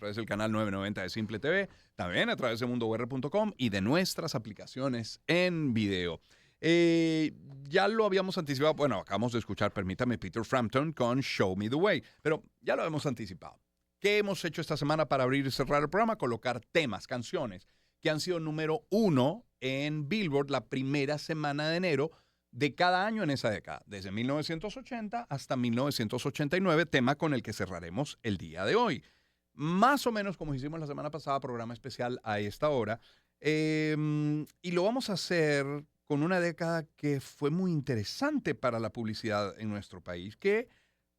través del canal 990 de Simple TV, también a través de mundour.com y de nuestras aplicaciones en video. Ya lo habíamos anticipado, bueno, acabamos de escuchar, permítame, Peter Frampton con Show Me the Way, pero ya lo habíamos anticipado. ¿Qué hemos hecho esta semana para abrir y cerrar el programa? Colocar temas, canciones que han sido número 1 en Billboard la primera semana de enero de cada año en esa década, desde 1980 hasta 1989, tema con el que cerraremos el día de hoy. Más o menos como hicimos la semana pasada, programa especial a esta hora, y lo vamos a hacer con una década que fue muy interesante para la publicidad en nuestro país, que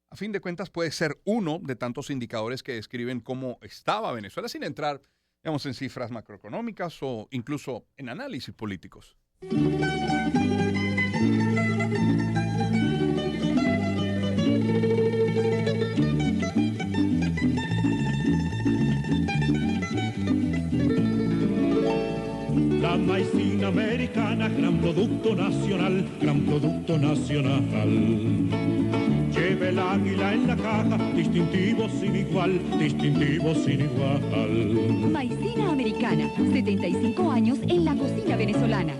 a fin de cuentas puede ser uno de tantos indicadores que describen cómo estaba Venezuela, sin entrar, digamos, en cifras macroeconómicas o incluso en análisis políticos. La maicina americana, gran producto nacional, gran producto nacional. Lleva el águila en la caja, distintivo sin igual, distintivo sin igual. Maicina americana, 75 años en la cocina venezolana.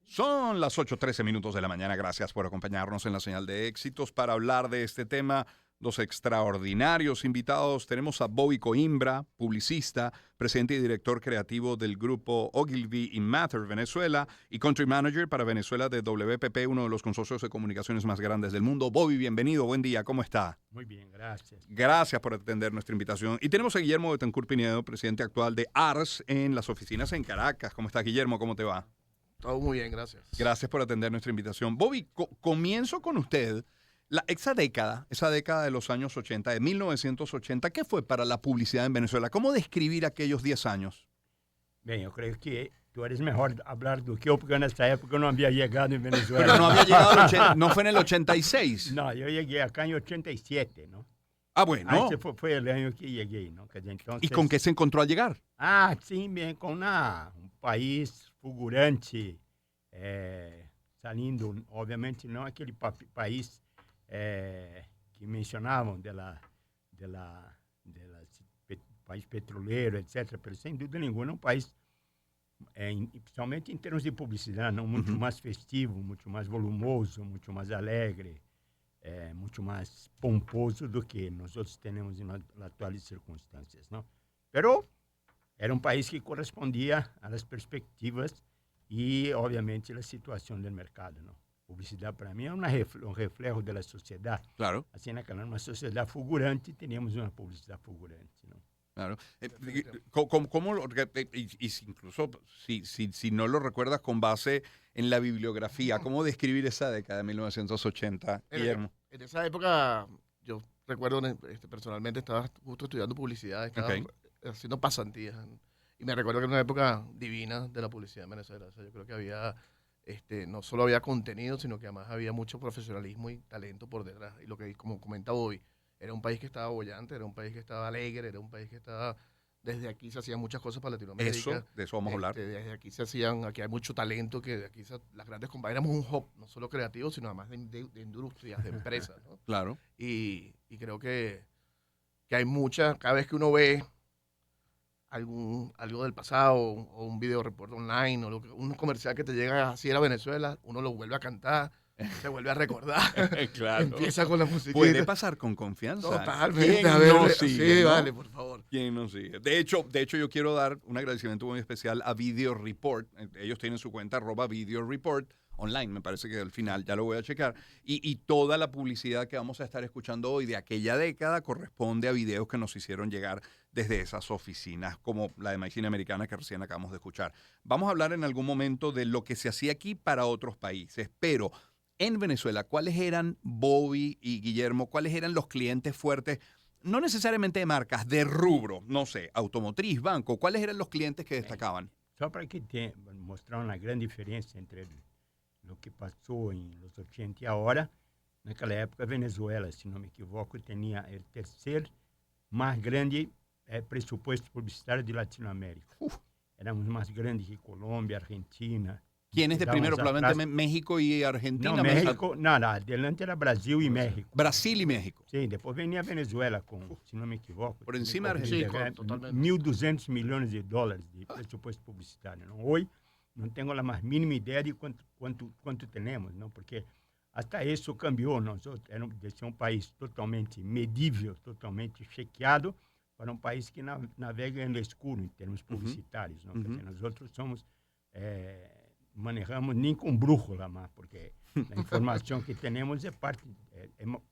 Son las 8:13 minutos de la mañana. Gracias por acompañarnos en la señal de éxitos para hablar de este tema. Dos extraordinarios invitados. Tenemos a Bobby Coimbra, publicista, presidente y director creativo del grupo Ogilvy y Mather Venezuela y country manager para Venezuela de WPP, uno de los consorcios de comunicaciones más grandes del mundo. Bobby, bienvenido. Buen día. ¿Cómo está? Muy bien, gracias. Gracias por atender nuestra invitación. Y tenemos a Guillermo Betancourt Pinedo, presidente actual de ARS en las oficinas en Caracas. ¿Cómo está, Guillermo? ¿Cómo te va? Todo muy bien, gracias. Gracias por atender nuestra invitación. Bobby, comienzo con usted. Esa década de los años 80, de 1980, ¿qué fue para la publicidad en Venezuela? ¿Cómo describir aquellos 10 años? Bien, yo creo que tú eres mejor hablar do que yo, porque en esta época no había llegado en Venezuela. Pero no había llegado, no fue en el 86. No, yo llegué acá en 87, ¿no? Ah, bueno. Ese fue el año que llegué, ¿no? Entonces, ¿Y con qué se encontró al llegar? Ah, sim, bien, con un país fulgurante, saliendo, obviamente, não aquele país que mencionavam país petroleiro, etc. Pero sem dúvida nenhuma, um país, principalmente em termos de publicidade, não muito mais festivo, muito mais volumoso, muito mais alegre, muito mais pomposo do que nós outros temos nas atuais circunstâncias, não? Pero era um país que correspondia às perspectivas e, obviamente, à situação do mercado, não? Publicidade, para mim, é um reflejo da sociedade. Claro. Assim, naquela uma sociedade fulgurante, teníamos uma publicidade fulgurante, ¿no? Claro. Incluso si no lo recuerdas con base en la bibliografía, ¿cómo describir esa década de 1980, Guillermo? En esa época, yo recuerdo, personalmente estaba justo estudiando publicidad, estaba haciendo pasantías. Y me recuerdo que era una época divina de la publicidad en Venezuela. O sea, yo creo que había... no solo había contenido, sino que además había mucho profesionalismo y talento por detrás. Y lo que, como comentaba hoy, era un país que estaba bollante, era un país que estaba alegre, era un país que estaba... Desde aquí se hacían muchas cosas para Latinoamérica. De eso vamos a hablar. Desde aquí aquí hay mucho talento, que de aquí las grandes compañías, éramos un hub, no solo creativo, sino además de industrias, de empresas, ¿no? Claro. Y creo que hay muchas, cada vez que uno ve algo del pasado o un video report online o un comercial que te llega así a Venezuela, uno lo vuelve a cantar, se vuelve a recordar. Claro. Empieza con la música. Puede pasar con confianza. Totalmente. ¿Quién A ver, no sigue, sí, no? vale, por favor. ¿Quién no sigue? De hecho, yo quiero dar un agradecimiento muy especial a Video Report. Ellos tienen su cuenta @Video Report online, me parece que al final ya lo voy a checar. Y toda la publicidad que vamos a estar escuchando hoy de aquella década corresponde a videos que nos hicieron llegar desde esas oficinas, como la de Maicina Americana que recién acabamos de escuchar. Vamos a hablar en algún momento de lo que se hacía aquí para otros países, pero en Venezuela, ¿cuáles eran, Bobby y Guillermo, cuáles eran los clientes fuertes? No necesariamente de marcas, de rubro, no sé, automotriz, banco, ¿cuáles eran los clientes que destacaban? Só para que mostrar uma grande diferença entre o que passou em los 80 e agora, naquela época, a Venezuela, se não me equivoco, tinha o terceiro mais grande pressuposto publicitário de Latinoamérica. Éramos mais grandes que Colômbia, Argentina, ¿Quién es de primero? Damos Probablemente atrás. México y Argentina. Não, México, não, adelante era Brasil e México. Brasil y México. Sim, depois venia a Venezuela com, se não me equivoco. Por encima da Argentina. Argentina. Sí, totalmente. 1.200 milhões de dólares de presupuesto publicitário. Não? Hoje, não tenho a mais mínima ideia de quanto temos, não? Porque até isso cambiou. Nós de ser um país totalmente medível, totalmente chequeado, para um país que navega no escuro em termos publicitários. Não? Quer dizer, nós outros somos... manejamos nem com brújula, mas porque a informação que temos é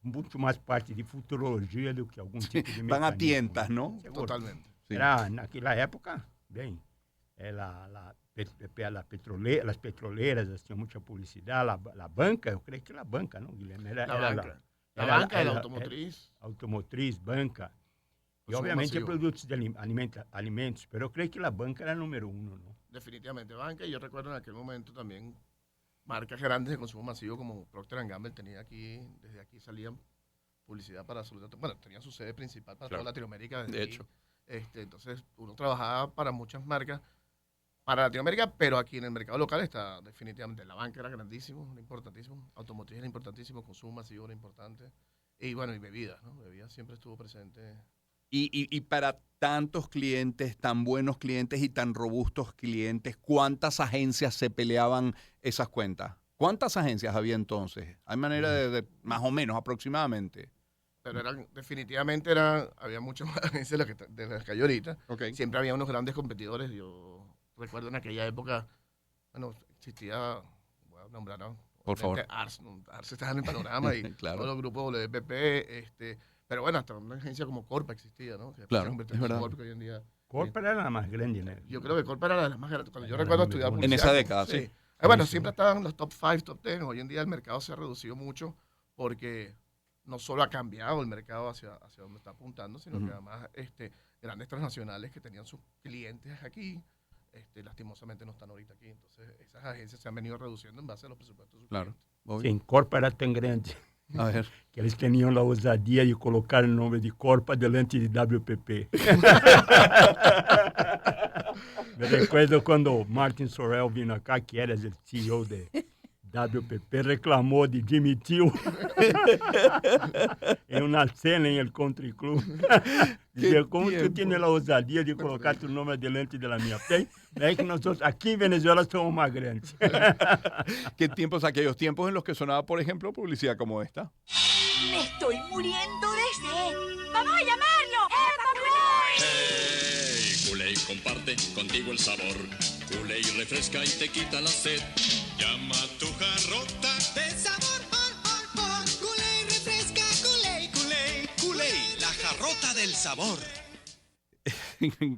muito mais parte de futurologia do que algum tipo de mecanismo. Van a tientas, ¿no? Seguro. Totalmente. Sí. Era, naquela época, bem, las petroleras hacían mucha publicidad, la banca, yo creo que la banca, ¿no, Guilherme? La banca, la automotriz. Automotriz, banca. Y Consumo obviamente masivo. productos de alimentos, pero yo creo que la banca era número uno, ¿no? Definitivamente banca, y yo recuerdo en aquel momento también marcas grandes de consumo masivo como Procter & Gamble tenía aquí, desde aquí salían publicidad para absolutamente, bueno, tenían su sede principal para Claro. toda Latinoamérica. Desde De aquí. hecho. Entonces uno trabajaba para muchas marcas para Latinoamérica, pero aquí en el mercado local está definitivamente, la banca era grandísimo, era importantísimo, automotriz era importantísimo, consumo masivo era importante, y bueno, y bebidas, ¿no? Bebidas siempre estuvo presente. Y para tantos clientes, tan buenos clientes y tan robustos clientes, ¿cuántas agencias se peleaban esas cuentas? ¿Cuántas agencias había entonces? ¿Hay manera de más o menos aproximadamente? Pero definitivamente había muchas más agencias de las que hay ahorita. Okay. Siempre había unos grandes competidores. Yo recuerdo en aquella época, bueno, existía, voy a nombrar, ¿no? Por favor. Ars estaba en el panorama y Claro. todos los grupos WPP, pero bueno, hasta una agencia como Corpa existía, ¿no? Que Claro, se convirtió es en verdad. Corpa, que hoy en día, Corpa era la más grande, ¿no? yo creo que Corpa era de las más grandes. Cuando yo Era recuerdo la estudiar número uno. En publicidad, esa década, sí. Bueno, Sí, siempre sí. estaban los top 5, top 10. Hoy en día el mercado se ha reducido mucho porque no solo ha cambiado el mercado hacia donde está apuntando, sino que además grandes transnacionales que tenían sus clientes aquí, lastimosamente no están ahorita aquí. Entonces esas agencias se han venido reduciendo en base a los presupuestos de sus Claro. clientes. Obvio. Sim, Corpa era tão grande A ver. que eles tinham a ousadia de colocar o nome de Corpa delante de WPP. Me recuerdo quando Martin Sorrell vino acá, que era o CEO de WPP, reclamou de demitiu em uma cena em El Country Club. Dizia, como tu tens a ousadia de colocar tu nome delante da minha pé? É que nós aqui em Venezuela somos mais grandes. ¿Qué tiempos aquellos tiempos en los que sonaba, por ejemplo, publicidad como esta? Me estoy muriendo de sed. ¡Vamos a llamarlo! ¡Epa, Kool-Aid! Hey, Kool-Aid comparte contigo el sabor. Kool-Aid refresca y te quita la sed. Llama a tu jarrota de sabor, Kool-Aid refresca, Kool-Aid, Kool-Aid, Kool-Aid, la jarrota del sabor.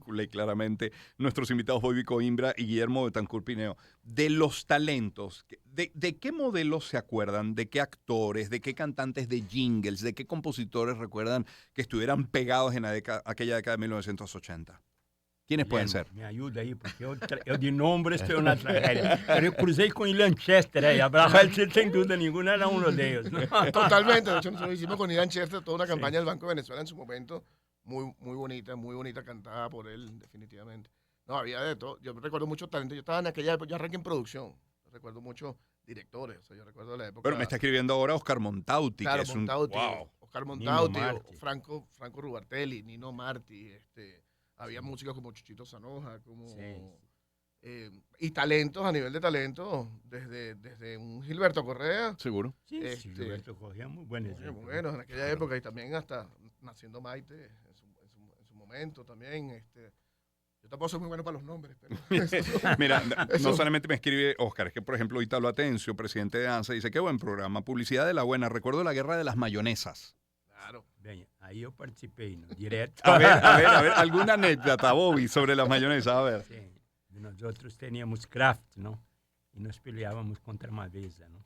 Kool-Aid, claramente. Nuestros invitados Bobby Coimbra y Guillermo Betancourt Pineo. De los talentos, ¿de qué modelos se acuerdan? ¿De qué actores? ¿De qué cantantes de jingles? ¿De qué compositores recuerdan que estuvieran pegados en aquella década de 1980? ¿Quiénes pueden ser? Me ajuda aí, porque eu de nome estou na tragédia. Eu cruzei com Ilan Chester aí, Abraham, sem dúvida nenhuma, era um deles. ¿No? Totalmente. De hecho, nosotros hicimos con Ian Chester toda una campaña del Banco de Venezuela en su momento, muy bonita, cantada por él, definitivamente. No, había de todo. Yo recuerdo mucho talento. Yo estaba en aquella época, yo arranqué en producción. Recuerdo muchos directores. O sea, yo recuerdo la época. Bueno, me está escribiendo ahora Oscar Montauti, Claro, que es Montauti, wow. Oscar Montauti, Nino Marti. Franco Rubartelli, Nino Marti, había músicos como Chuchito Zanoja, como y talentos a nivel de talento, desde un Gilberto Correa, Seguro. Sí, sí, Gilberto Correa, muy buen ejemplo. muy bueno en aquella época, y también hasta Naciendo Maite en su momento también. Yo tampoco soy muy bueno para los nombres, pero Mira, Eso. no solamente me escribe Oscar, es que por ejemplo Italo Atencio, presidente de ANSA, dice, qué buen programa, publicidad de la buena, recuerdo la guerra de las mayonesas. claro. Bem, aí eu participei, no direto. A ver, alguna anécdota, Bobby, sobre las mayonesas, a ver. Sim, nós outros teníamos Kraft, não? E nós peleávamos contra uma mesa, não?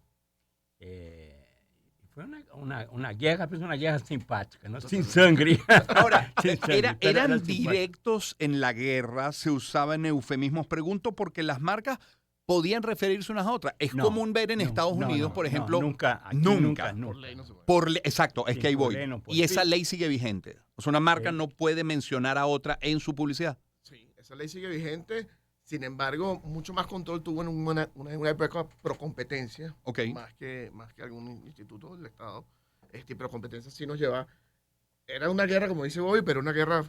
Foi uma guerra, mas uma guerra simpática, não? Sem sangue. Ahora, Sin sangre, pero eran era simpático. directos en la guerra, se usaban eufemismos, pregunto, porque las marcas podían referirse unas a otras. Es No, común ver en no, Estados no, Unidos, no, por no, ejemplo, nunca, aquí nunca. Por ley no se puede. exacto, es Sí, que ahí por voy. ley no puede. Y esa Sí. ley sigue vigente. O sea, una marca Sí. no puede mencionar a otra en su publicidad. Sí, esa ley sigue vigente Sin embargo, mucho más control tuvo en una época pro competencia, Ok. más que algún instituto del Estado. Pro competencia sí nos lleva. Era una guerra, como dice Bobby, pero una guerra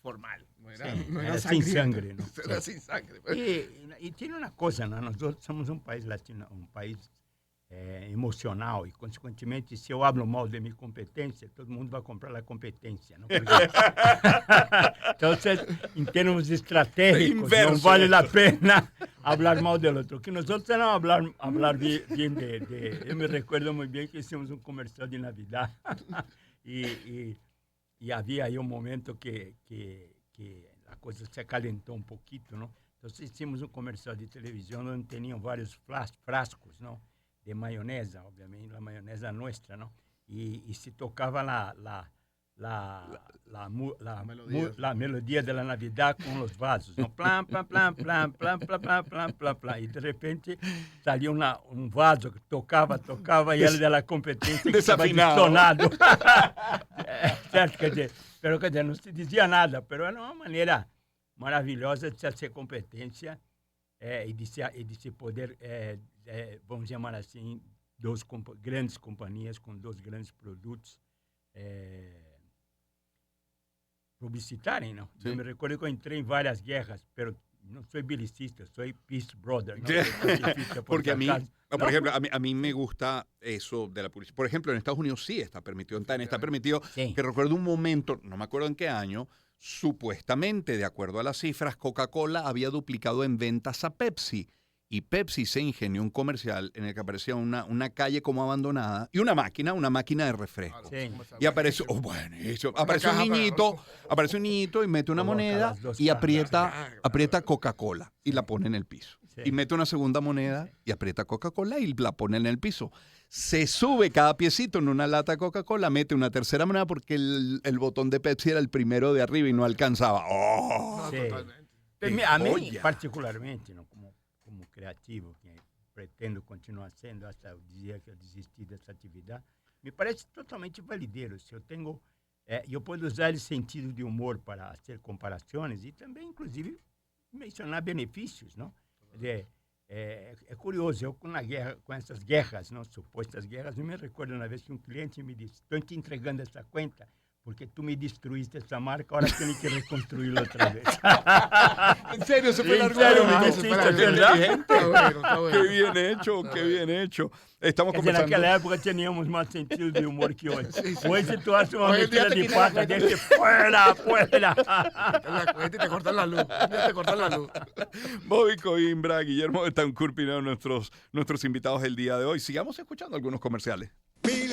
formal. No era, Sí, no era sangrienta. sin sangre, ¿no? Era Sí. sin sangre. Pues. Y tiene una cosa, ¿no? Nosotros somos un país latino, un país emocional, y consequentemente, se eu hablo mal de minha competência, todo mundo vai comprar a competência, ¿no? Porque... Entonces, en términos estratégicos, Inverso. no vale la pena hablar mal del otro. Que nosotros no hablar bien de... Yo me recuerdo muy bien que hicimos un comercial de Navidad y había ahí un momento que la cosa se calentó un poquito, ¿no? Entonces hicimos un comercial de televisión donde tenían varios frascos, ¿no? De mayonesa, obviamente, la mayonesa nuestra, ¿no? Y se tocaba la melodía de la Navidad con los vasos, ¿no? Plan, plan, plan, plan, plan, plan, plan, plan, plan, plan. Y de repente salió un vaso que tocaba y era de la competencia que estaba distonado. Certo, quer dizer, não se dizia nada, pero era uma maneira maravilhosa de se hacer competência e de se poder, vamos chamar assim, grandes companhias com dois grandes produtos publicitarem, não? Sí. Eu me recordo que eu entrei em várias guerras, pero não sou belicista, sou peace brother. ¿No? Porque a mí, por ejemplo, a mí me gusta eso de la publicidad. Por ejemplo, en Estados Unidos sí está permitido, está permitido, Sí. que recuerdo un momento, no me acuerdo en qué año, supuestamente, de acuerdo a las cifras, Coca-Cola había duplicado en ventas a Pepsi. Y Pepsi se ingenió un comercial en el que aparecía una calle como abandonada y una máquina de refresco. Sí. Y aparece, aparece un niñito y mete una Coloca moneda las dos y cajas. aprieta Coca-Cola y la pone en el piso. Sí. Y mete una segunda moneda y aprieta Coca-Cola y la pone en el piso. Se sube cada piecito en una lata de Coca-Cola, mete una tercera moneda porque el botón de Pepsi era el primero de arriba y no alcanzaba. ¡Oh! No, Sí. totalmente. A mí, joya. particularmente, ¿no? como criativo, que pretendo continuar sendo, hasta o dia que eu desisti dessa atividade, me parece totalmente valideiro. Se eu tenho, eu posso usar esse sentido de humor para fazer comparações e também, inclusive, mencionar benefícios, não? Quer dizer, é curioso, eu com essas guerras, não, supostas guerras, eu me recordo uma vez que um cliente me disse: estou te entregando essa conta porque tú me destruiste esa marca, ahora tienes que reconstruirla otra vez. ¿En serio? ¿Se fue ¿En largo? serio? Ah, ¿Me se hiciste, fue largo. verdad? Inteligente. Está bueno. Qué bien hecho, qué bien hecho. Estamos Quer dizer, conversando. naquela época teníamos mais sentido de humor que hoje. Hoje tu haces uma Hoy en día mentira te de quitan la pata, cuenta. dice fuera. Te la cuenta y te cortan la luz. Te cortan la luz. Bobby Coimbra, Guillermo Betancourt Pineo, nuestros invitados del día de hoy. Sigamos escuchando algunos comerciales. Mi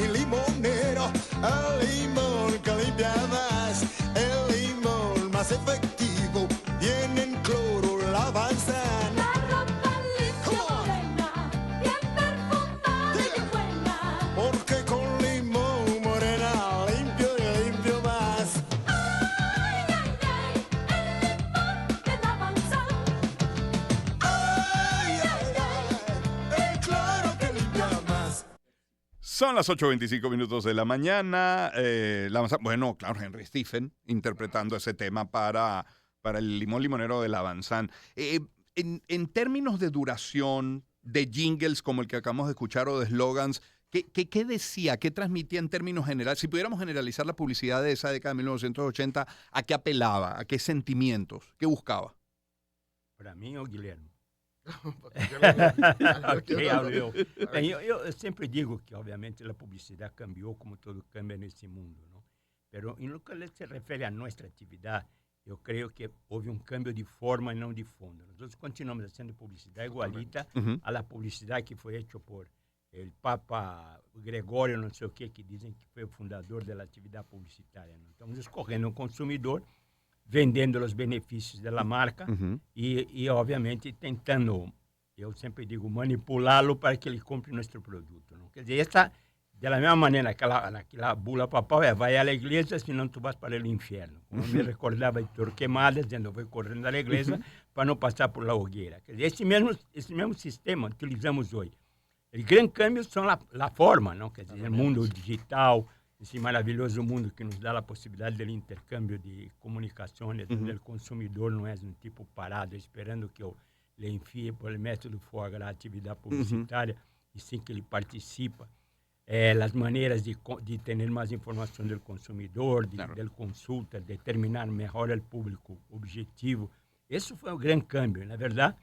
limonero, el limón que limpia más, el limón más efectivo, tiene en cloro la Bansan. La ropa limpia morena, bien perfumada y buena. Porque con limón morena limpio más. Ay, ay, ay, el limón de la Bansan. Ay, ay, ay, el cloro que limpia más. Son las 8:25 minutos de la mañana. Bueno, claro, Henry Stephen interpretando ese tema para el limón limonero de la Bansan. En términos de duración, de jingles como el que acabamos de escuchar o de slogans, ¿qué decía? ¿Qué transmitía en términos generales? Si pudiéramos generalizar la publicidad de esa década de 1980, ¿a qué apelaba? ¿A qué sentimientos? ¿Qué buscaba? Para mim, o Guilherme. Ok, Ok, hablo eu. Bem, eu sempre digo que, obviamente, a publicidade cambiou como todo cambia nesse mundo, não? Pero em lo que se refere a nossa atividade, eu creio que houve um cambio de forma e não de fundo. Nós continuamos fazendo publicidade igualita a la publicidade que foi feita por o Papa Gregório, não sei o que dizem que foi o fundador da atividade publicitária. Não? Estamos escorrendo um consumidor, vendendo os benefícios da marca e, obviamente, tentando, eu sempre digo, manipulá-lo para que ele compre nosso produto. Não? Quer dizer, essa, da mesma maneira, aquela bula papal vai à igreja, senão tu vas para o inferno. Como me recordava de Torquemada, dizendo, vou correndo à igreja para não passar por la hogueira. Quer dizer, esse mesmo sistema utilizamos hoje. O grande câmbio são a forma, não? Quer dizer, o mundo digital, esse maravilhoso mundo que nos dá a possibilidade do intercâmbio de comunicações, onde o consumidor não é um tipo parado, esperando que eu lhe enfie por método foie gras a atividade publicitária, e sim que ele participa. As maneiras de ter mais informação do consumidor, de consulta, determinar melhor o público objetivo. Esse foi um grande câmbio, na verdade.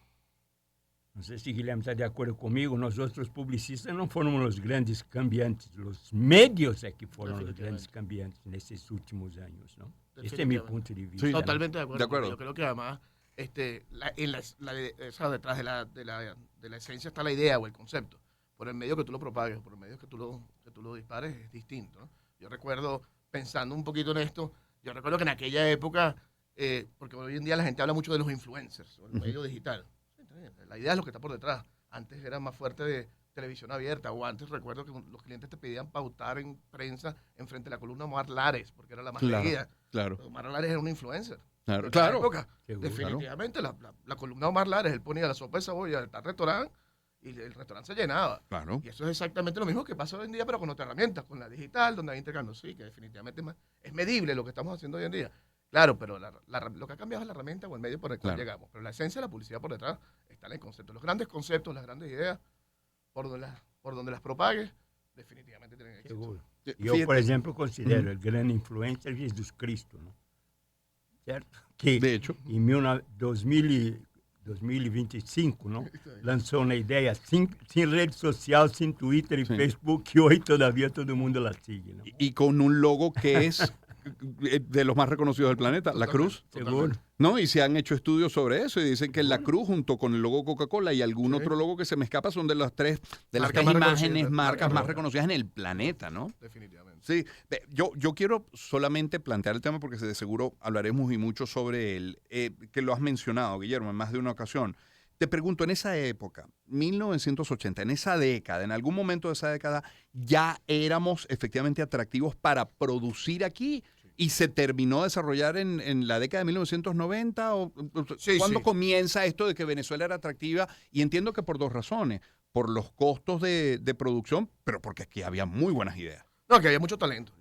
Não sei se Guilherme está de acordo comigo, nós outros publicistas não fomos os grandes cambiantes, os médios é que foram os grandes cambiantes nesses últimos anos, ¿no? Este é meu ponto de vista. Sí, totalmente De de acuerdo. Yo creo que además, detrás de la esencia está la idea o el concepto. Por el medio que tú lo propagues, por el medio que tú lo dispares, es distinto, ¿no? Yo recuerdo, pensando un poquito en esto, yo recuerdo que en aquella época, porque hoy en día la gente habla mucho de los influencers, o el medio digital. La idea es lo que está por detrás. Antes era más fuerte de televisión abierta, o antes recuerdo que los clientes te pedían pautar en prensa en frente de la columna Omar Lares, porque era la más leída. Claro. Omar Lares era un influencer. Claro, En esa claro. época, Seguro. definitivamente, la columna Omar Lares, él ponía la sopa de cebolla del tal restaurante y el restaurante se llenaba. Claro. Y eso es exactamente lo mismo que pasa hoy en día, pero con otra herramienta, con la digital, donde hay intercambio. Sí, que definitivamente es medible lo que estamos haciendo hoy en día. Claro, pero lo que ha cambiado es la herramienta o el medio por el cual llegamos. Pero la esencia de la publicidad por detrás está en el concepto. Los grandes conceptos, las grandes ideas, por donde las propagues, definitivamente tienen éxito. Seguro. Eu, por exemplo, considero o grande influencer Jesus Cristo, não? Certo? Que, De hecho. em 2025, não? Lançou uma ideia sem rede social, sem Twitter e Facebook, que hoje todavía todo mundo la sigue, não? Y con un logo que es de los más reconocidos del planeta, la cruz. Seguro. ¿No? Y se han hecho estudios sobre eso y dicen que la cruz junto con el logo Coca-Cola y algún otro logo que se me escapa son de las tres Marcas más imágenes, reconocidas, marcas más marcas reconocidas en el planeta, ¿no? Definitivamente. Sí, yo quiero solamente plantear el tema porque de seguro hablaremos y mucho sobre él, que lo has mencionado, Guillermo, en más de una ocasión. Te pregunto, en esa época, 1980, en esa década, en algún momento de esa década, ¿ya éramos efectivamente atractivos para producir aquí? ¿Y se terminó de desarrollar en la década de 1990? ¿Cuándo comienza esto de que Venezuela era atractiva? Y entiendo que por dos razones. Por los costos de producción, pero porque aquí había muy buenas ideas. No, aquí había mucho talento.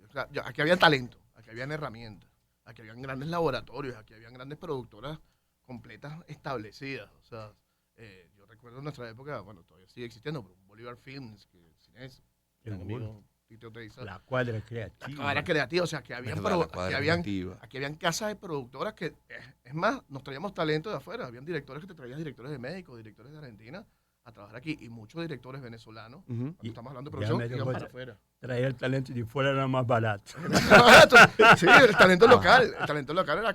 Aquí había talento, aquí habían herramientas, aquí habían grandes laboratorios, aquí habían grandes productoras completas establecidas. O sea, yo recuerdo en nuestra época, bueno, todavía sigue existiendo, pero Bolívar Films, que Cines, gran amigo Tito Teiza. La cuadra creativa. La cuadra creativa, o sea, que habían, aquí habían casas de productoras que, es más, nos traíamos talento de afuera. Habían directores que te traían directores de México, directores de Argentina, a trabajar aquí, y muchos directores venezolanos, cuando estamos hablando de producción, iban para afuera. Traer el talento de fuera era más barato. Sí, el talento local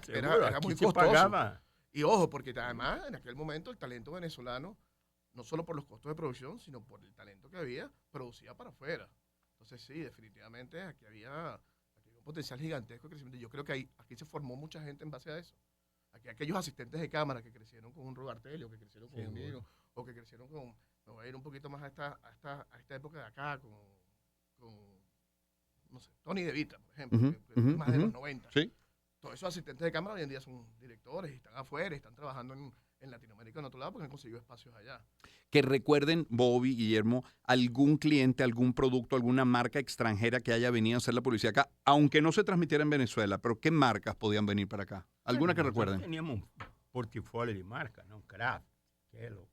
era muy costoso. Pagaba. Y ojo, porque además en aquel momento el talento venezolano, no solo por los costos de producción, sino por el talento que había, producía para afuera. Entonces sí, definitivamente aquí había un potencial gigantesco de crecimiento. Yo creo que aquí se formó mucha gente en base a eso. Aquí aquellos asistentes de cámara que crecieron con un Robertelio, que crecieron con un amigo, o que crecieron con, me voy a ir un poquito más a esta época de acá, con no sé, Tony De Vita, por ejemplo, que es más de los 90. Sí. Todos esos asistentes de cámara hoy en día son directores y están afuera y están trabajando en Latinoamérica en otro lado porque han conseguido espacios allá. Que recuerden, Bobby, Guillermo, algún cliente, algún producto, alguna marca extranjera que haya venido a hacer la publicidad acá, aunque no se transmitiera en Venezuela, pero ¿qué marcas podían venir para acá? ¿Alguna que recuerden? Teníamos un portafolio de marcas, ¿no? Kraft, Kellogg.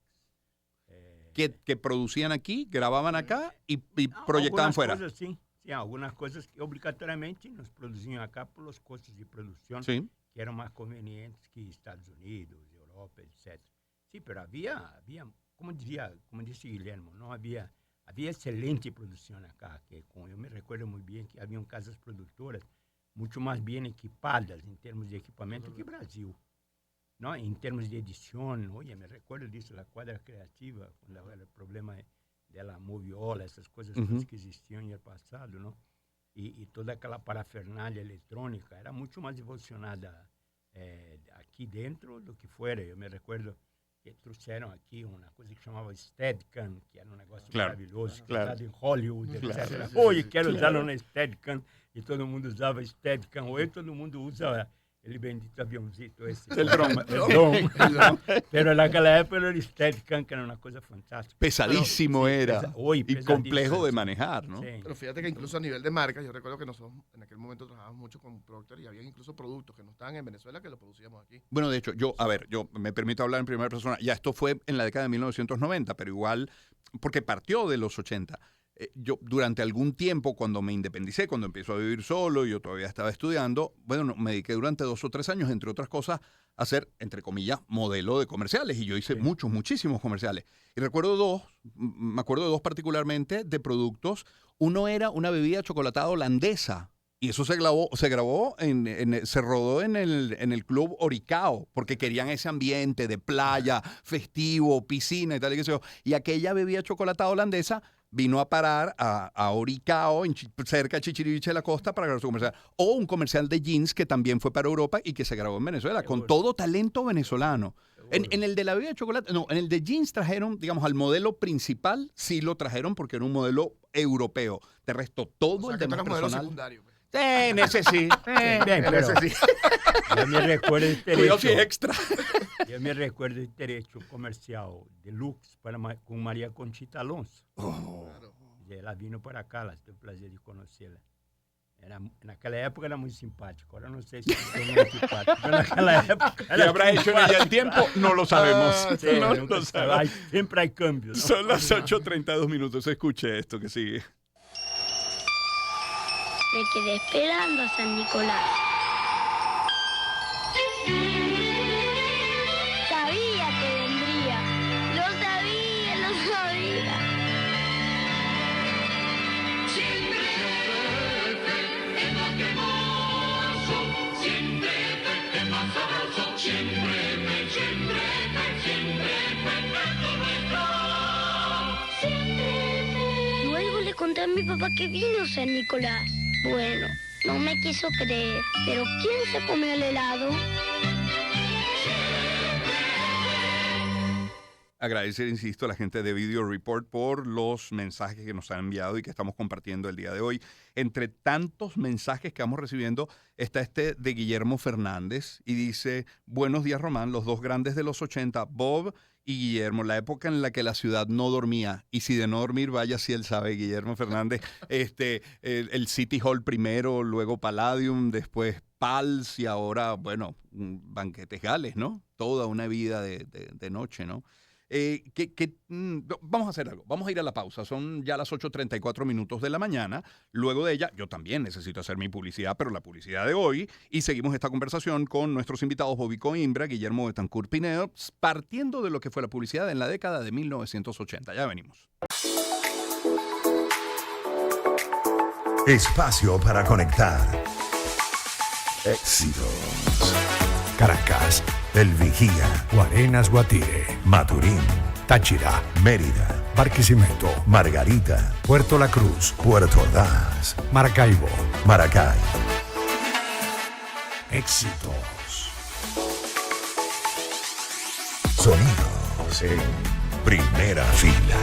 Que producían aquí, grababan acá y proyectaban fuera. Cosas, sí, algunas cosas que obligatoriamente nos producían acá por los costos de producción que eran más convenientes que Estados Unidos, Europa, etc. Sí, pero había como dice Guillermo, ¿no? Había excelente producción acá, yo me recuerdo muy bien que habían casas productoras mucho más bien equipadas en términos de equipamiento que Brasil. ¿No? En términos de edición, oye, me recuerdo de eso, la cuadra creativa, con el problema de la moviola, esas cosas que existían en el pasado, ¿no? Y toda aquella parafernalia electrónica era mucho más evolucionada aquí dentro do que fuera. Yo me recuerdo que trouxeram aquí una cosa que llamaba Steadicam, que era un negocio maravilloso, usado en Hollywood, etc. Oye, quiero usar una Steadicam, y todo el mundo usaba Steadicam. Hoy todo el mundo usa el bendito avioncito ese. El dron. Pero en aquella época el Steadicam, que era una cosa fantástica. Pesadísimo era. Y pesadísimo, complejo de sí. manejar, ¿no? Sí. Pero fíjate que incluso a nivel de marcas, yo recuerdo que nosotros en aquel momento trabajábamos mucho con Procter y había incluso productos que no estaban en Venezuela que los producíamos aquí. Bueno, de hecho, yo me permito hablar en primera persona. Ya esto fue en la década de 1990, pero igual, porque partió de los 80. Yo durante algún tiempo, cuando me independicé, cuando empiezo a vivir solo, yo todavía estaba estudiando, bueno, me dediqué durante 2 o 3 años, entre otras cosas, a ser, entre comillas, modelo de comerciales. Y yo hice muchísimos comerciales. Y me acuerdo de dos particularmente, de productos. Uno era una bebida chocolatada holandesa. Y eso se rodó en el club Oricao, porque querían ese ambiente de playa, festivo, piscina y tal y qué sé yo. Y aquella bebida chocolatada holandesa vino a parar a Oricao, cerca de Chichiriviche de la Costa, para grabar su comercial. O un comercial de jeans que también fue para Europa y que se grabó en Venezuela, con todo talento venezolano. En el de la bebida de chocolate, no, en el de jeans trajeron, digamos, al modelo principal, sí lo trajeron porque era un modelo europeo. De resto, todo el demás personal. En ese sí. Bien, pero ese sí. yo me recuerdo de ter Cuidado hecho, si es extra. yo me recuerdo de ter hecho un comercial deluxe con María Conchita Alonso. Y ella vino para acá, tuve el placer de conocerla. En aquella época era muy simpático, ahora no sé si es muy simpático, pero en aquella época ¿Qué habrá hecho en ella el tiempo? No lo sabemos. Sí, No nunca lo sabe. sabemos. Siempre hay cambios, ¿no? Son las 8:32 minutos. Escuche esto que sigue. Me quedé esperando a San Nicolás. Sabía que vendría. Lo sabía, lo sabía. Siempre fue más cremoso, siempre fue más sabroso, siempre fue tanto nuestro. Luego le conté a mi papá que vino San Nicolás. Bueno, no me quiso creer. Pero ¿quién se comió el helado? Agradecer, insisto, a la gente de Video Report por los mensajes que nos han enviado y que estamos compartiendo el día de hoy. Entre tantos mensajes que vamos recibiendo está este de Guillermo Fernández y dice: buenos días, Román, los dos grandes de los 80, Bob y Guillermo, la época en la que la ciudad no dormía. Y si de no dormir, vaya si él sabe, Guillermo Fernández. El City Hall primero, luego Palladium, después Pals y ahora, bueno, Banquetes Gales, ¿no? Toda una vida de noche, ¿no? Vamos a hacer algo. Vamos a ir a la pausa. Son ya las 8:34 minutos de la mañana. Luego de ella, yo también necesito hacer mi publicidad, pero la publicidad de hoy. Y seguimos esta conversación con nuestros invitados Bobby Coimbra, Guillermo Betancourt Pinedo, partiendo de lo que fue la publicidad en la década de 1980. Ya venimos. Espacio para conectar. Éxitos. Caracas, El Vigía, Guarenas, Guatire, Maturín, Táchira, Mérida, Barquisimeto, Margarita, Puerto La Cruz, Puerto Ordaz, Maracaibo, Maracay. Éxitos. Sonidos en primera fila.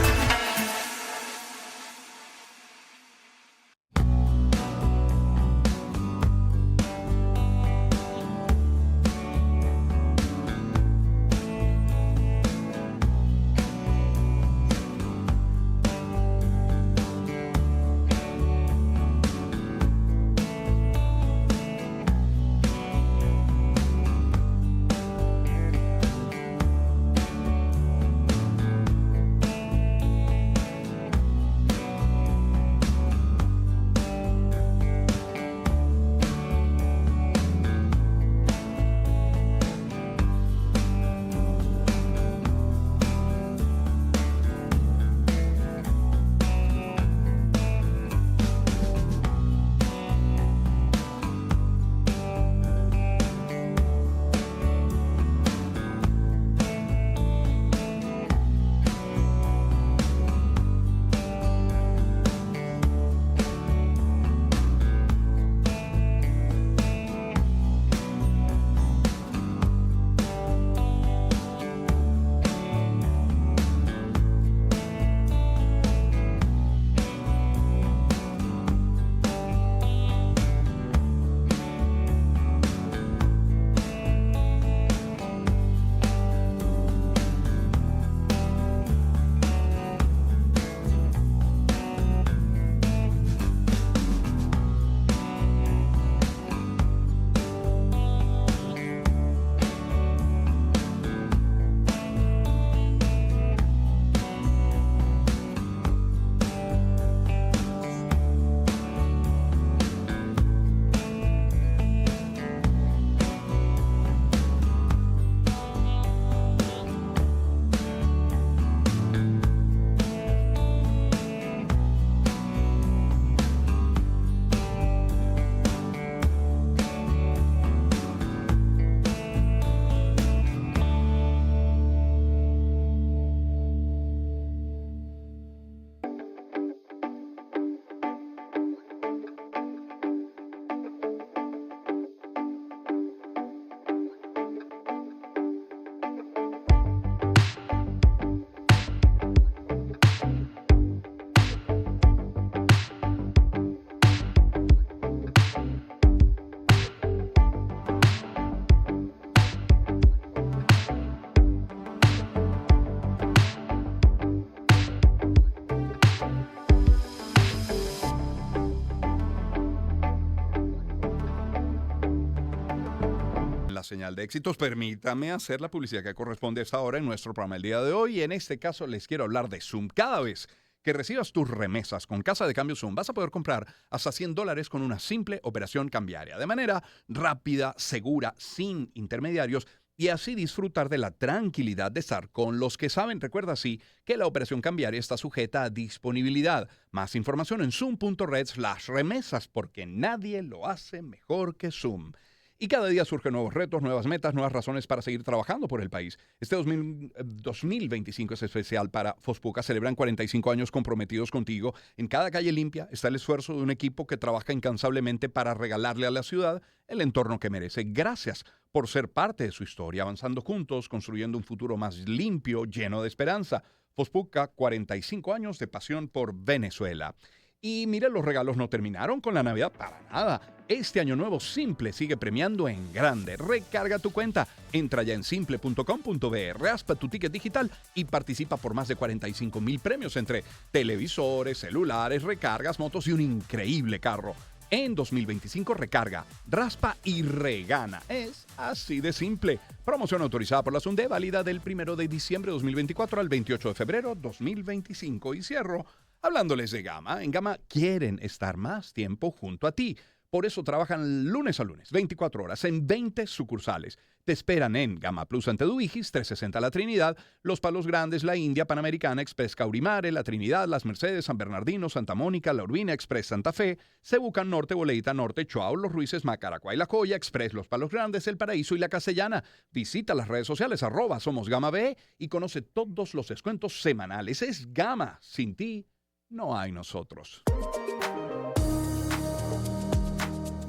señal de éxitos. Permítame hacer la publicidad que corresponde a esta hora en nuestro programa el día de hoy. Y en este caso les quiero hablar de Zoom. Cada vez que recibas tus remesas con Casa de Cambio Zoom, vas a poder comprar hasta $100 con una simple operación cambiaria, de manera rápida, segura, sin intermediarios, y así disfrutar de la tranquilidad de estar con los que saben. Recuerda así que la operación cambiaria está sujeta a disponibilidad. Más información en zoom.red/remesas, porque nadie lo hace mejor que Zoom. Y cada día surgen nuevos retos, nuevas metas, nuevas razones para seguir trabajando por el país. Este 2025 es especial para Fospuca. Celebran 45 años comprometidos contigo. En cada calle limpia está el esfuerzo de un equipo que trabaja incansablemente para regalarle a la ciudad el entorno que merece. Gracias por ser parte de su historia, avanzando juntos, construyendo un futuro más limpio, lleno de esperanza. Fospuca, 45 años de pasión por Venezuela. Y mira, los regalos no terminaron con la Navidad para nada. Este año nuevo Simple sigue premiando en grande. Recarga tu cuenta, entra ya en simple.com.be, raspa tu ticket digital y participa por más de 45,000 premios entre televisores, celulares, recargas, motos y un increíble carro. En 2025 recarga, raspa y regana. Es así de simple. Promoción autorizada por la SUNDE, válida del 1 de diciembre de 2024 al 28 de febrero 2025. Y cierro hablándoles de Gama. En Gama quieren estar más tiempo junto a ti. Por eso trabajan lunes a lunes, 24 horas, en 20 sucursales. Te esperan en Gama Plus Antedubigis, 360 La Trinidad, Los Palos Grandes, La India, Panamericana, Express Caurimare, La Trinidad, Las Mercedes, San Bernardino, Santa Mónica, La Urbina, Express Santa Fe, Cebucan Norte, Boleita Norte, Choao, Los Ruices, Macaracuay, La Joya, Express Los Palos Grandes, El Paraíso y La Castellana. Visita las redes sociales @SomosGamaB y conoce todos los descuentos semanales. Es Gama. Sin ti, no hay nosotros.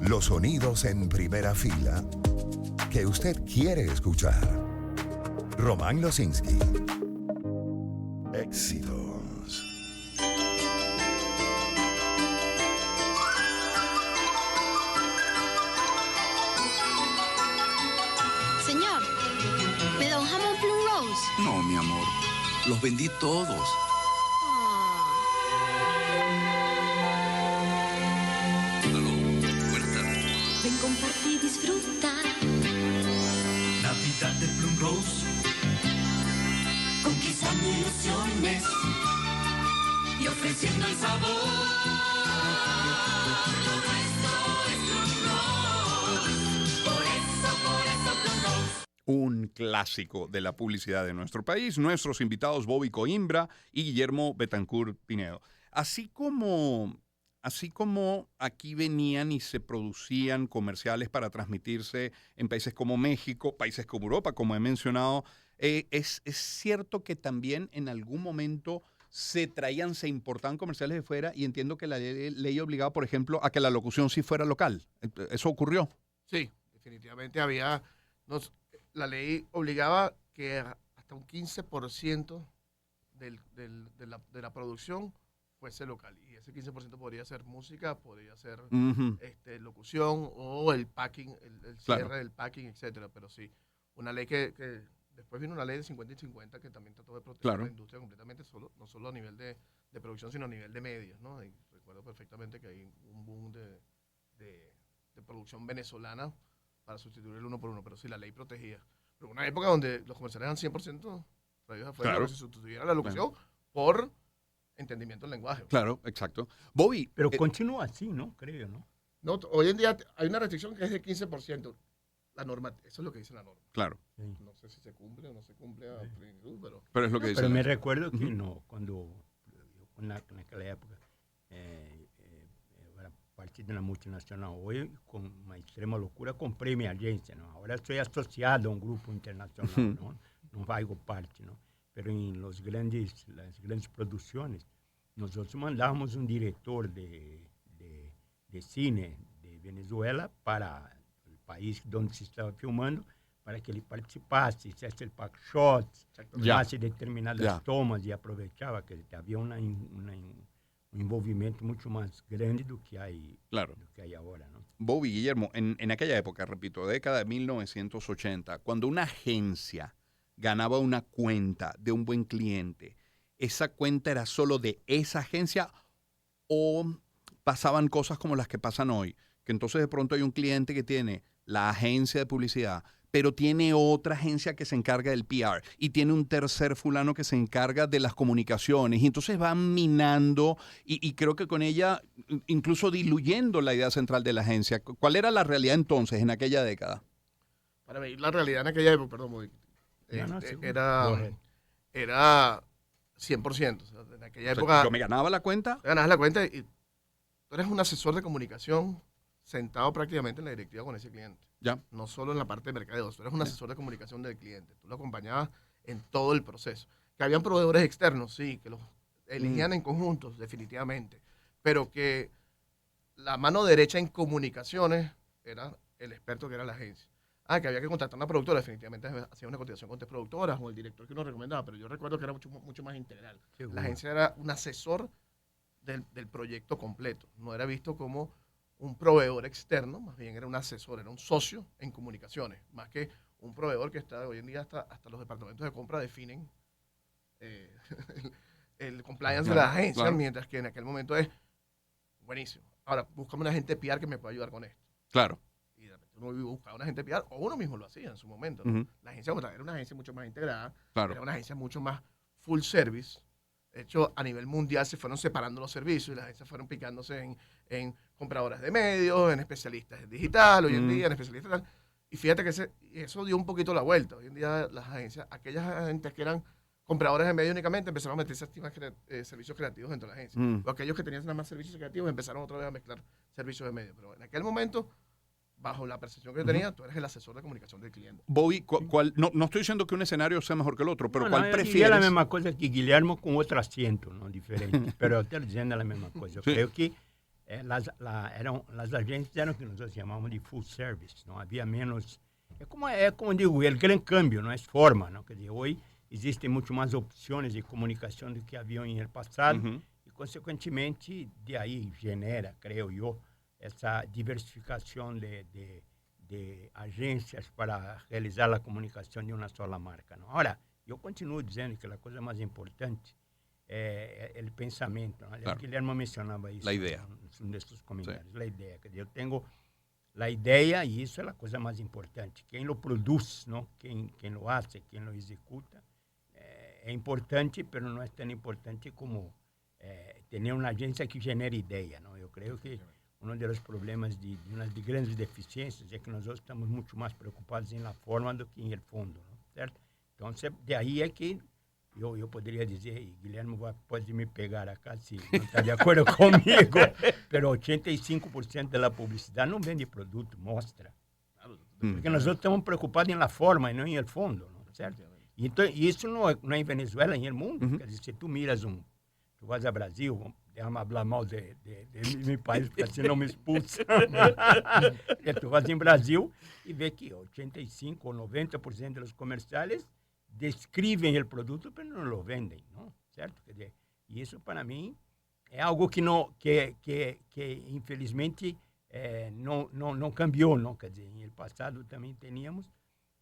Los sonidos en primera fila que usted quiere escuchar. Román Losinski. Éxitos. Señor, ¿me da un jamón Plum Rose? No, mi amor. Los vendí todos. Ven, compartir y disfruta. Navidad de Plum Rose, conquistando ilusiones y ofreciendo el sabor. Lo nuestro es Plum Rose, por eso Plum Rose. Un clásico de la publicidad de nuestro país. Nuestros invitados Bobby Coimbra y Guillermo Betancourt Pinedo. Así como aquí venían y se producían comerciales para transmitirse en países como México, países como Europa, como he mencionado, es cierto que también en algún momento se importaban comerciales de fuera, y entiendo que la ley obligaba, por ejemplo, a que la locución sí fuera local. ¿Eso ocurrió? Sí, definitivamente la ley obligaba que hasta un 15% de la producción fuese local, y ese 15% podría ser música, podría ser locución o el packing, el cierre del packing, etcétera. Pero sí, una ley que después vino una ley de 50 y 50 que también trató de proteger la industria completamente, no solo a nivel de producción, sino a nivel de medios, ¿no? Y recuerdo perfectamente que hay un boom de producción venezolana para sustituir el 1 por 1, pero sí, la ley protegía. Pero una época donde los comerciales eran 100% traídos afuera, que se sustituyera la locución por entendimiento del lenguaje. Claro, exacto. Bobby. Pero continúa así, ¿no? Creo, ¿no? No, hoy en día hay una restricción que es de 15%. La norma, eso es lo que dice la norma. Claro. Sí. No sé si se cumple o no se cumple a plenitud, pero es lo que dice. Pero me recuerdo que no, cuando en aquella época era parte de una multinacional. Hoy, con una extrema locura, compré mi agencia, ¿no? Ahora estoy asociado a un grupo internacional, ¿no? No hago parte, ¿no? Pero en las grandes producciones, nosotros mandábamos un director de cine de Venezuela para el país donde se estaba filmando, para que él participase, hiciese el pack shots, hace determinadas tomas, y aprovechaba que había un envolvimiento mucho más grande do que hay ahora, ¿no? Bobby, Guillermo, en aquella época, repito, década de 1980, cuando una agencia ganaba una cuenta de un buen cliente, ¿esa cuenta era solo de esa agencia o pasaban cosas como las que pasan hoy? Que entonces de pronto hay un cliente que tiene la agencia de publicidad, pero tiene otra agencia que se encarga del PR y tiene un tercer fulano que se encarga de las comunicaciones y entonces van minando y creo que con ella incluso diluyendo la idea central de la agencia. ¿Cuál era la realidad entonces en aquella década? Para mí la realidad en aquella época, perdón, era 100%. O sea, en aquella época... Yo me ganaba la cuenta. Ganabas la cuenta y tú eres un asesor de comunicación sentado prácticamente en la directiva con ese cliente. Ya. No solo en la parte de mercadeo, tú eres un asesor de comunicación del cliente. Tú lo acompañabas en todo el proceso. Que habían proveedores externos, sí, que los elegían en conjuntos, definitivamente. Pero que la mano derecha en comunicaciones era el experto que era la agencia. Que había que contratar una productora, definitivamente hacía una cotización con 3 productoras o el director que uno recomendaba, pero yo recuerdo que era mucho más integral. Seguro. La agencia era un asesor del proyecto completo. No era visto como un proveedor externo, más bien era un asesor, era un socio en comunicaciones, más que un proveedor que está hoy en día hasta los departamentos de compra definen el compliance de la agencia, mientras que en aquel momento es buenísimo. Ahora, búscame una agente PR que me pueda ayudar con esto. Claro. Y de repente uno buscaba una agente PR, o uno mismo lo hacía en su momento, ¿no? La agencia era una agencia mucho más integrada, era una agencia mucho más full service. De hecho, a nivel mundial se fueron separando los servicios y las agencias fueron picándose en compradoras de medios, en especialistas en digital, hoy en día en especialistas tal. Y fíjate que eso dio un poquito la vuelta. Hoy en día las agencias, aquellas agentes que eran compradores de medios únicamente, empezaron a meterse servicios creativos dentro de la agencia. O aquellos que tenían nada más servicios creativos empezaron otra vez a mezclar servicios de medios. Pero en aquel momento, bajo la percepción que yo tenía, tú eres el asesor de comunicación del cliente. Bobby, no estoy diciendo que un escenario sea mejor que el otro, pero ¿cuál prefieres? Y es la misma cosa que Guillermo con otro acento, ¿no? Diferente. Pero estoy diciendo la misma cosa. Yo creo que las agencias eran que nosotros llamamos de full service, ¿no? Había menos... como digo, el gran cambio, ¿no? Es forma, ¿no? Quer dizer, hoy existen mucho más opciones de comunicación do que había en el pasado y consecuentemente de ahí genera, creo yo, essa diversificação de agências para realizar a comunicação de uma só marca. Não? Agora, eu continuo dizendo que a coisa mais importante é o pensamento. Né? Claro. Guilherme mencionava isso. A ideia. Um desses comentários. A ideia. Quer dizer, eu tenho a ideia e isso é a coisa mais importante. Quem o produz, não? Quem o faz, quem o executa, é importante, mas não é tão importante como ter uma agência que genere ideia. Não? Eu creio que um dos problemas de uma das grandes deficiências é que nós estamos muito mais preocupados na forma do que no fundo, não? Certo? Então, de aí é que eu poderia dizer, e Guilherme pode me pegar acá se não está de acordo comigo, mas 85% da publicidade não vende produto, mostra. Porque nós estamos preocupados na forma e não no fundo, não? Certo? Então, isso não é em Venezuela, no mundo. Quer dizer, se tu miras tu vas a Brasil, déjame hablar mal de mi país, porque assim não me expulsa. Tu vas em Brasil e vê que 85 ou 90% dos comerciais descrevem o produto, mas não o vendem, não? Certo? Quer dizer, e isso para mim é algo que infelizmente não cambiou, não? Quer dizer, no passado também tínhamos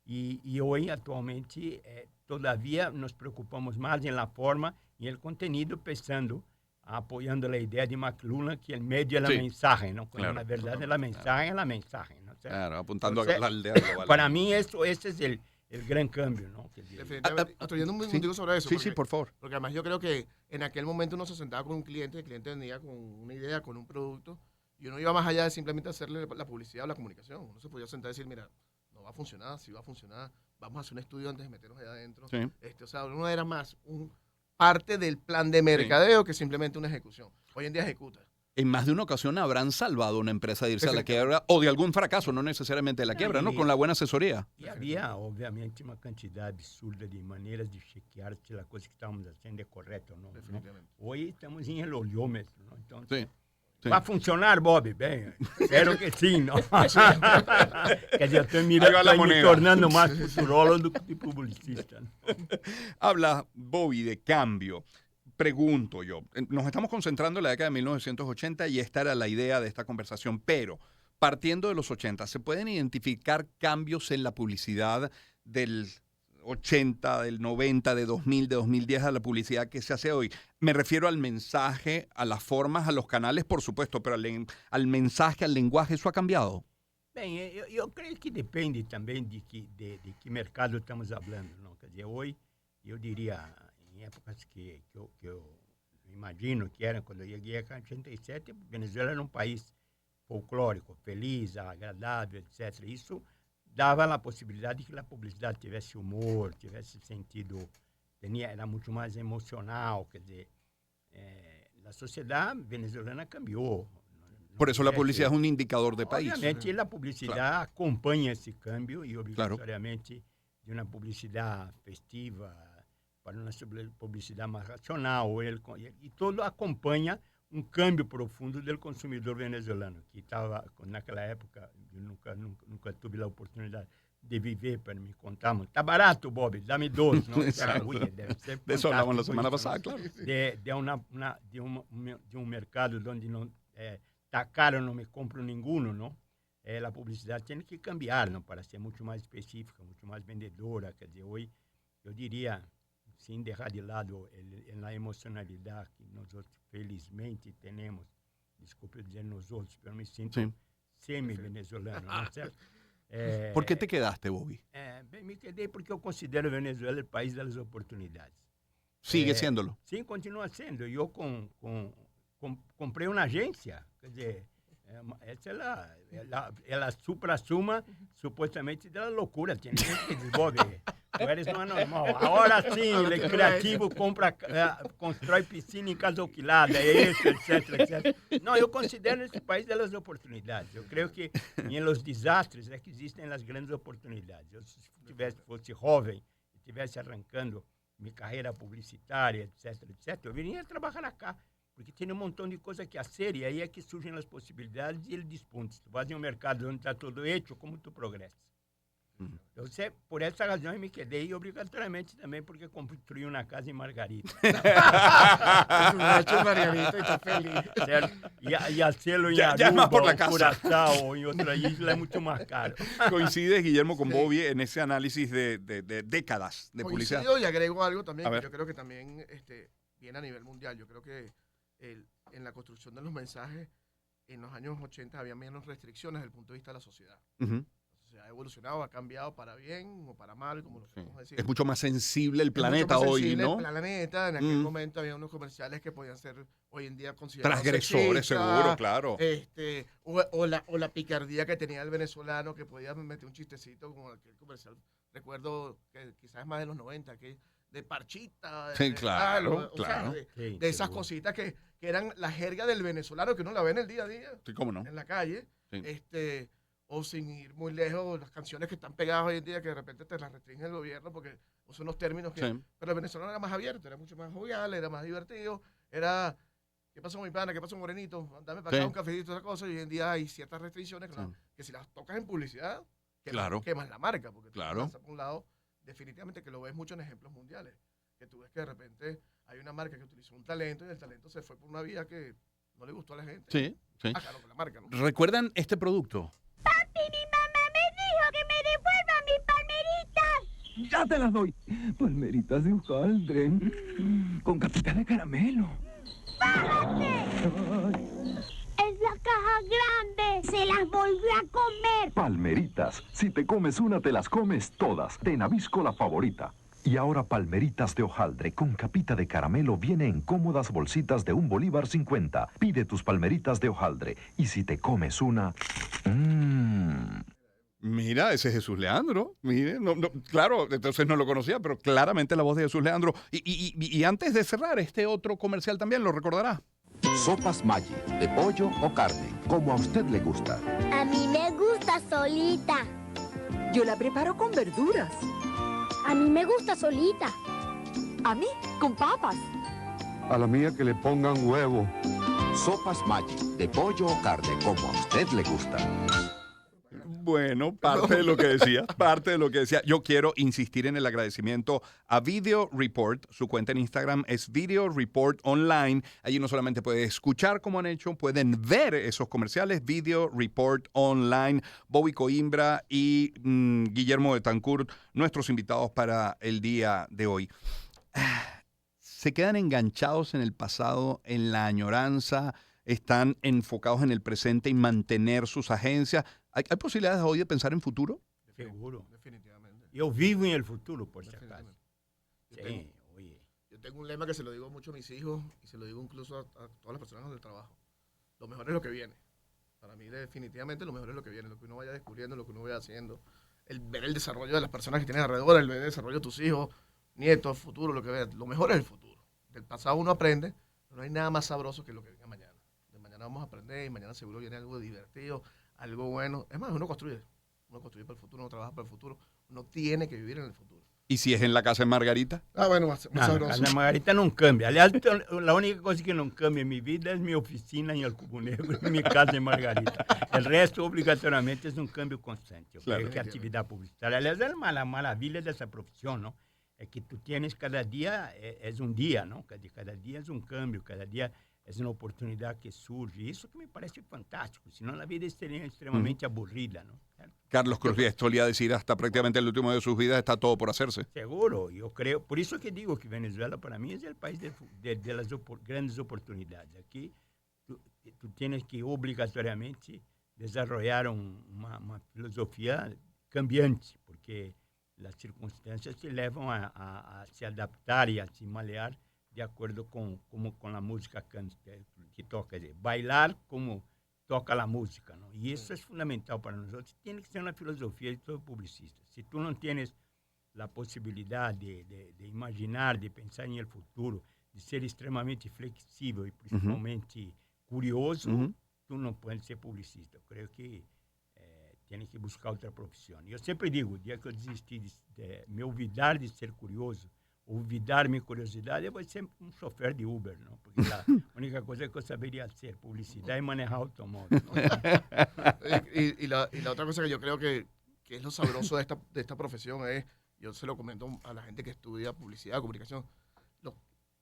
e hoje atualmente todavia nos preocupamos mais na forma e no conteúdo, pensando, apoiando a ideia de McLuhan, que o medio é a mensagem, não? Quando, na verdade, a mensagem é a mensagem, não? Claro, apuntando a la aldea global. Para mim, esse é o gran cambio, ¿no? Definitivamente. Estoy yendo un minutico sobre eso. Sí, sí, por favor. Porque además yo creo que en aquel momento uno se sentaba con un cliente, el cliente venía con una idea, con un producto, y uno iba más allá de simplemente hacerle la publicidad o la comunicación. Uno se podía sentar y decir, mira, no va a funcionar, sí va a funcionar, vamos a hacer un estudio antes de meternos allá adentro. Sí. O sea, uno era más parte del plan de mercadeo que simplemente una ejecución. Hoy en día ejecuta. En más de una ocasión habrán salvado una empresa de irse a la quiebra o de algún fracaso, no necesariamente de la quiebra, ¿no? Con la buena asesoría. E havia, obviamente, uma quantidade absurda de maneiras de chequear se a coisa que estávamos fazendo é correta ou não. Definitivamente. Hoje estamos em olhômetro, não? Então, Sim. vai funcionar, Bob? Bem, espero que sim, não? Quer dizer, eu estou me tornando mais futurólogo do que publicista. ¿No? Habla, Bobby, de cambio. Pregunto yo, nos estamos concentrando en la década de 1980 y esta era la idea de esta conversación, pero partiendo de los 80, ¿se pueden identificar cambios en la publicidad del 80, del 90, de 2000, de 2010 a la publicidad que se hace hoy? Me refiero al mensaje, a las formas, a los canales, por supuesto, pero al mensaje, al lenguaje, ¿eso ha cambiado? Bem, eu creio que depende também de que mercado estamos falando, não? Quer dizer, hoje, eu diria, em épocas que eu imagino que eram quando eu cheguei aqui em 87, Venezuela era um país folclórico, feliz, agradável, etc. Isso dava a possibilidade de que a publicidade tivesse humor, tivesse sentido, era muito mais emocional, quer dizer, a sociedade venezuelana cambiou. Por eso la publicidad es un indicador de país. Obviamente, a publicidade acompanha esse câmbio e, obrigatoriamente, de uma publicidade festiva para uma publicidade mais racional. E tudo acompanha um câmbio profundo do consumidor venezuelano, que estava, naquela época, eu nunca tive a oportunidade de viver para me contar. Está barato, Bob, dá-me 12. Não? Deve ser de eso hablamos la semana pasada, claro. De um mercado onde não está caro, não me compro nenhum, não? A publicidade tem que cambiar, não? Para ser muito mais específica, muito mais vendedora. Quer dizer, hoje, eu diria, sem deixar de lado a emocionalidade que nós outros, felizmente, temos, desculpe dizer nós outros, mas me sinto semi-venezuelano, não é certo? ¿Por qué te quedaste, Bobby? Bem, me quedei porque eu considero Venezuela o país das oportunidades. Sigue siéndolo. Sim, continua sendo. E eu comprei uma agência, quer dizer, essa é a supra-suma, supostamente, da loucura. Tem gente que desenvolve. Tu eres não é normal. Agora sim, o criativo constrói piscina em casa alquilada, etc. Não, eu considero esse país das oportunidades. Eu creio que em los desastres é que existem as grandes oportunidades. Eu, se fosse jovem, estivesse arrancando minha carreira publicitária, etc., eu viria trabalhar acá. Porque tem um montão de coisa que fazer e aí é que surgem as possibilidades e ele desponta. Tu vai em um mercado onde está tudo hecho, como tu progressas. Então, por essa razão, eu me quedei obrigatoriamente também porque construí uma casa em Margarita. Em Margarita e está feliz. Certo? E hacerlo em Aruba, Curaçao ou em outra isla é muito mais caro. Coincide, Guillermo, con Bobby en ese análisis de décadas de publicidad. Y agrego algo también, que yo creo que también viene a nivel mundial. Yo creo que en la construcción de los mensajes, en los años 80 había menos restricciones desde el punto de vista de la sociedad. O sea, ha evolucionado, ha cambiado para bien o para mal, como lo podemos decir. Es mucho más sensible el planeta hoy, ¿no? El planeta, en aquel momento había unos comerciales que podían ser hoy en día considerados transgresores, seguro, claro. O la picardía que tenía el venezolano, que podía meter un chistecito como aquel comercial. Recuerdo que quizás más de los 90, que de parchita. Sí, claro. De esas cositas que eran la jerga del venezolano, que uno la ve en el día a día. Sí, cómo no. En la calle. Sí. O sin ir muy lejos, las canciones que están pegadas hoy en día, que de repente te las restringe el gobierno porque son unos términos que... Sí. Pero el venezolano era más abierto, era mucho más jovial, era más divertido, era... ¿Qué pasó, mi pana? ¿Qué pasó, morenito? Dame para acá un cafecito, esa cosa. Y hoy en día hay ciertas restricciones que si las tocas en publicidad, quemas la marca. Porque tú pasas por un lado, definitivamente que lo ves mucho en ejemplos mundiales. Que tú ves que de repente hay una marca que utilizó un talento y el talento se fue por una vía que no le gustó a la gente. Sí. Claro, la marca, ¿no? ¿Recuerdan este producto? Papi, mi mamá me dijo que me devuelvan mis palmeritas. Ya te las doy. Palmeritas de hojaldre. Con capita de caramelo. ¡Bájate! Es la caja grande. Se las volvió a comer. Palmeritas. Si te comes una, te las comes todas. De Nabisco, la favorita. Y ahora palmeritas de hojaldre con capita de caramelo viene en cómodas bolsitas de $1.50 $1.50. Pide tus palmeritas de hojaldre. Y si te comes una... Mira, ese es Jesús Leandro. Mire, claro, entonces no lo conocía, pero claramente la voz de Jesús Leandro. Y antes de cerrar, este otro comercial también lo recordará. Sopas Maggi, de pollo o carne, como a usted le gusta. A mí me gusta solita. Yo la preparo con verduras. A mí me gusta solita. A mí, con papas. A la mía que le pongan huevo. Sopas Maggi, de pollo o carne, como a usted le gusta. Bueno, parte de lo que decía. Yo quiero insistir en el agradecimiento a Video Report. Su cuenta en Instagram es Video Report Online. Allí no solamente pueden escuchar como han hecho, pueden ver esos comerciales. Video Report Online. Bobby Coimbra y Guillermo Betancourt, nuestros invitados para el día de hoy. Se quedan enganchados en el pasado, en la añoranza, están enfocados en el presente y mantener sus agencias. ¿Hay posibilidades hoy de pensar en futuro? Seguro. Definitivamente. Yo vivo en el futuro, por si acaso. Sí, oye. Yo tengo un lema que se lo digo mucho a mis hijos y se lo digo incluso a todas las personas del trabajo. Lo mejor es lo que viene. Para mí definitivamente lo mejor es lo que viene, lo que uno vaya descubriendo, lo que uno vaya haciendo. El ver el desarrollo de las personas que tienes alrededor, el ver el desarrollo de tus hijos, nietos, futuro, lo que veas. Lo mejor es el futuro. Del pasado uno aprende, pero no hay nada más sabroso que lo que venga mañana. De mañana vamos a aprender y mañana seguro viene algo divertido, algo bueno. Es más, uno construye para el futuro, uno trabaja para el futuro. Uno tiene que vivir en el futuro. ¿Y si es en la casa de Margarita? Bueno, más sabroso. La casa de Margarita no cambia. Aliás, la única cosa que no cambia en mi vida es mi oficina en el Cubo Negro y mi casa de Margarita. El resto, obligatoriamente, es un cambio constante. Yo creo que actividad publicitaria. Aliás, la maravilla de esa profesión, ¿no? Es que tú tienes cada día, es un día, ¿no? Cada día es un cambio, cada día es una oportunidad que surge. Eso que me parece fantástico. Si no, la vida sería extremadamente aburrida, ¿no? Carlos Cruz solía decir hasta prácticamente el último de sus vidas está todo por hacerse. Seguro, yo creo. Por eso que digo que Venezuela para mí es el país de las grandes oportunidades. Aquí tú tienes que obligatoriamente desarrollar una filosofía cambiante, porque las circunstancias te llevan a se adaptar y a se malear de acuerdo con la música que toca. Es decir, bailar como toca la música, ¿no? Y eso es fundamental para nosotros. Tiene que ser una filosofía de todo publicista. Si tú no tienes la posibilidad de imaginar, de pensar en el futuro, de ser extremadamente flexible y principalmente curioso, tú no puedes ser publicista. Creo que tienes que buscar otra profesión. Yo siempre digo, el día que eu desistir de me olvidar de ser curioso, olvidar mi curiosidad, yo voy a ser un chofer de Uber, ¿no? Porque la única cosa que yo sabería hacer, publicidad y manejar automóvil, ¿no? y la otra cosa que yo creo que es lo sabroso de esta profesión es, yo se lo comento a la gente que estudia publicidad, comunicación,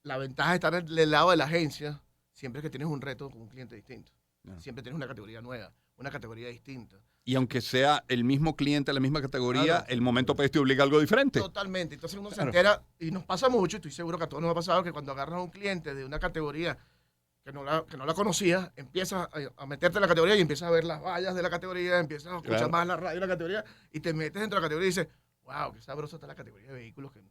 la ventaja de estar del lado de la agencia siempre es que tienes un reto con un cliente distinto. Siempre tienes una categoría nueva, una categoría distinta. Y aunque sea el mismo cliente, la misma categoría, el momento pues te obliga a algo diferente. Totalmente. Entonces uno se entera, y nos pasa mucho, estoy seguro que a todos nos ha pasado, que cuando agarras a un cliente de una categoría que no la conocías, empiezas a meterte en la categoría y empiezas a ver las vallas de la categoría, empiezas a escuchar más la radio de la categoría, y te metes dentro de la categoría y dices, wow, qué sabroso está la categoría de vehículos que no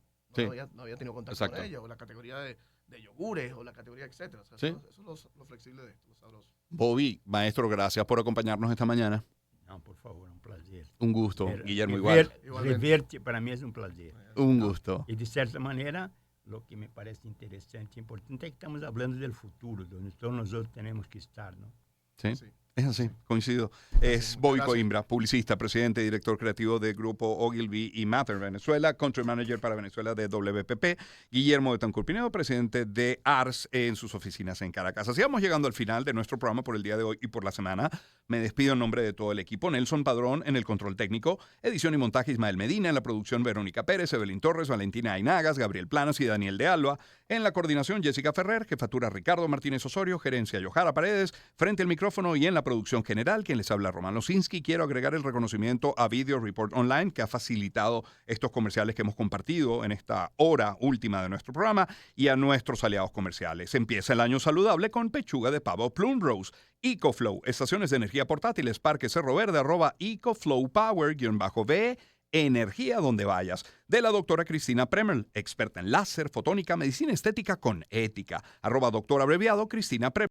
había tenido contacto con ella, o la categoría de yogures, o la categoría, etcétera. O sea, eso es lo flexible de esto, lo sabroso. Bobby, maestro, gracias por acompañarnos esta mañana. No, por favor, un placer. Un gusto, Guillermo, igual. Reverte para mí es un placer. Un gusto. Y de cierta manera, lo que me parece interesante e importante es que estamos hablando del futuro, donde todos nosotros tenemos que estar, ¿no? Sí. Es así, coincido. Es Bobby Coimbra, publicista, presidente y director creativo del grupo Ogilvy y Mather Venezuela, country manager para Venezuela de WPP. Guillermo Betancourt Pinedo, presidente de ARS en sus oficinas en Caracas. Así vamos llegando al final de nuestro programa por el día de hoy y por la semana. Me despido en nombre de todo el equipo. Nelson Padrón en el control técnico, edición y montaje Ismael Medina, en la producción Verónica Pérez, Evelyn Torres, Valentina Ainagas, Gabriel Planas y Daniel de Alba. En la coordinación Jessica Ferrer, jefatura Ricardo Martínez Osorio, gerencia Yohara Paredes, frente al micrófono y en la producción general, quien les habla Román Losinski. Quiero agregar el reconocimiento a Video Report Online, que ha facilitado estos comerciales que hemos compartido en esta hora última de nuestro programa, y a nuestros aliados comerciales. Empieza el año saludable con pechuga de pavo Plumrose. EcoFlow, estaciones de energía portátiles, Parque Cerro Verde, @EcoFlowPower_V, energía donde vayas. De la doctora Cristina Premel, experta en láser, fotónica, medicina estética con ética, @doctor abreviado Cristina Premel.